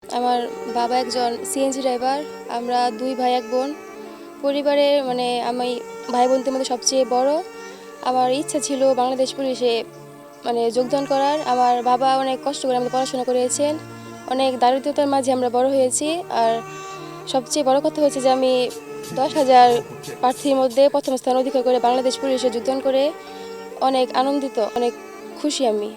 আমার বাবা একজন সিএনজি ড্রাইভার। আমরা 2 ভাই 1 বোন। পরিবারের আমি ভাই বোনদের মধ্যে সবচেয়ে বড়। আমার ইচ্ছা ছিল বাংলাদেশ পুলিশে যোগদান করার। আমার বাবা অনেক কষ্ট করে আমাদের পড়াশোনা করিয়েছেন। অনেক দারিদ্রতার মাঝে আমরা বড় হয়েছি। আর সবচেয়ে বড় কথা হচ্ছে যে আমি 10,000 প্রার্থীর মধ্যে প্রথম স্থান অধিকার করে বাংলাদেশ পুলিশে যোগদান করে অনেক আনন্দিত, অনেক খুশি আমি।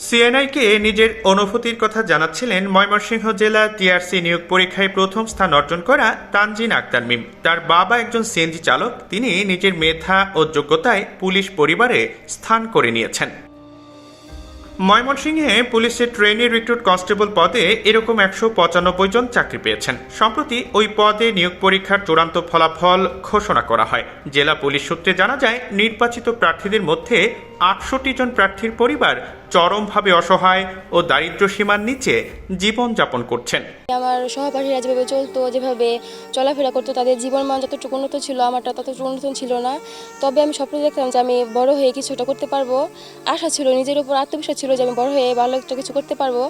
সিএনআইকে নিজের অনুভূতির কথা জানাচ্ছিলেন ময়মনসিংহ জেলা টিআরসি নিয়োগ পরীক্ষায় প্রথম স্থান অর্জন করা তানজিন আক্তার মিম। তার বাবা একজন সিএনজি চালক। তিনি নিজের মেধা ও যোগ্যতায় পুলিশ পরিবারে স্থান করে নিয়েছেন। ময়মনসিংহে পুলিশের ট্রেনি রিক্রুট কনস্টেবল পদে এরকম 195 জন চাকরি পেয়েছেন। সম্প্রতি ওই পদে নিয়োগ পরীক্ষার চূড়ান্ত ফলাফল ঘোষণা করা হয়। জেলা পুলিশ সূত্রে জানা যায়, নির্বাচিত প্রার্থীদের মধ্যে 68 জন প্রার্থীর পরিবার চরমভাবে অসহায় ও দারিদ্র্য সীমার নিচে জীবনযাপন করছেন। আমার সহপাঠীরা যেভাবে চলতো, যেভাবে চলাফেরা করতো, তাদের জীবনমান যতটুকু উন্নত ছিল, আমারটা ততটুকু উন্নত ছিল না। তবে আমি স্বপ্ন দেখতাম যে আমি বড় হয়ে কিছু একটা করতে পারবো। আশা ছিল, নিজের উপর আত্মবিশ্বাস ছিল যে আমি বড় হয়ে ভালো একটা কিছু করতে পারবো।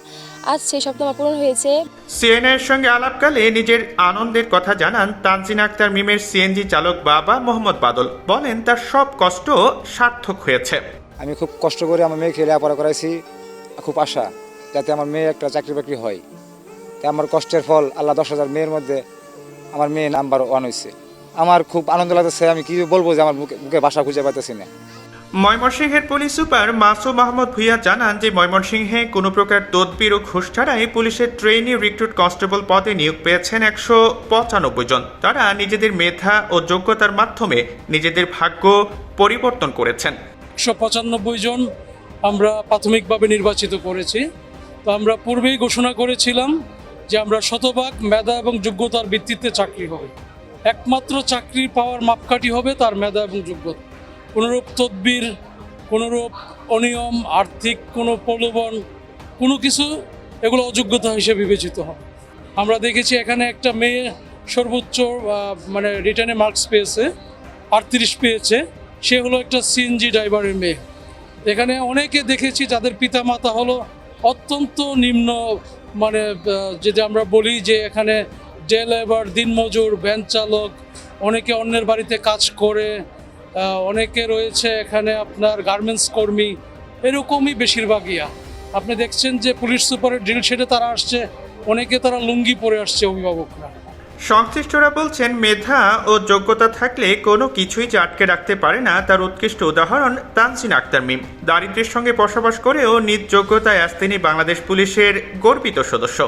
আজ সেই স্বপ্ন আমার পূরণ হয়েছে। সিএনআইয়ের সঙ্গে আলাপকালে নিজের আনন্দের কথা জানান তানজিন আক্তার মিমের সিএনজি চালক বাবা মোহাম্মদ বাদল। বলেন, তার সব কষ্ট সার্থক হয়েছে। আমি খুব কষ্ট করে আমার মেয়েকে লেখাপড়া করাইছি, খুব আশা যাতে আমার মেয়ে একটা চাকরি বাকরি হয়। তাই আমার কষ্টের ফল আল্লাহ 10,000 মেয়ের মধ্যে আমার মেয়ে নাম্বার 1 হয়েছে। আমার খুব আনন্দ লাগতেছে। আমি কি বলবো যে আমার মুখে ভাষা খুঁজে পাইতেছি না। ময়মনসিংহের পুলিশ সুপার মাসুম আহমদ ভুইয়া জানান যে ময়মনসিংহে কোনো প্রকার তদবির ও ঘুষ ছাড়াই পুলিশের ট্রেনি রিক্রুট কনস্টেবল পদে নিয়োগ পেয়েছেন 195 জন। তারা নিজেদের মেধা ও যোগ্যতার মাধ্যমে নিজেদের ভাগ্য পরিবর্তন করেছেন। 195 জন আমরা প্রাথমিকভাবে নির্বাচিত করেছি। তো আমরা পূর্বেই ঘোষণা করেছিলাম যে আমরা শতভাগ মেধা এবং যোগ্যতার ভিত্তিতে চাকরি হবে। একমাত্র চাকরি পাওয়ার মাপকাঠি হবে তার মেধা এবং যোগ্যতা। কোনোরূপ তদবির, কোনোরূপ অনিয়ম, আর্থিক কোনো প্রলোভন, কোনো কিছু, এগুলো অযোগ্যতা হিসেবে বিবেচিত হবে। আমরা দেখেছি এখানে একটা মেয়ে সর্বোচ্চ রিটার্নে মার্কস পেয়েছে, 38 পেয়েছে। সে হলো একটা সিএনজি ড্রাইভারের মেয়ে। এখানে অনেকে দেখেছি যাদের পিতামাতা হলো অত্যন্ত নিম্ন, যেটা আমরা বলি যে এখানে ডে লেবার, দিনমজুর, ভ্যান চালক, অনেকে অন্যের বাড়িতে কাজ করে, অনেকে রয়েছে এখানে আপনার গার্মেন্টস কর্মী, এরকমই বেশিরভাগই। আপনি দেখছেন যে পুলিশ সুপারের ড্রিল শেডে তারা আসছে, অনেকে তারা লুঙ্গি পরে আসছে অভিভাবকরা। সংশ্লিষ্টরা বলছেন, মেধা ও যোগ্যতা থাকলে কোনো কিছুই যে আটকে রাখতে পারে না, তার উৎকৃষ্ট উদাহরণ তানজিন আক্তার মিম। দারিদ্র্যের সঙ্গে বসবাস করেও নিজ যোগ্যতায় আজ তিনি বাংলাদেশ পুলিশের গর্বিত সদস্য।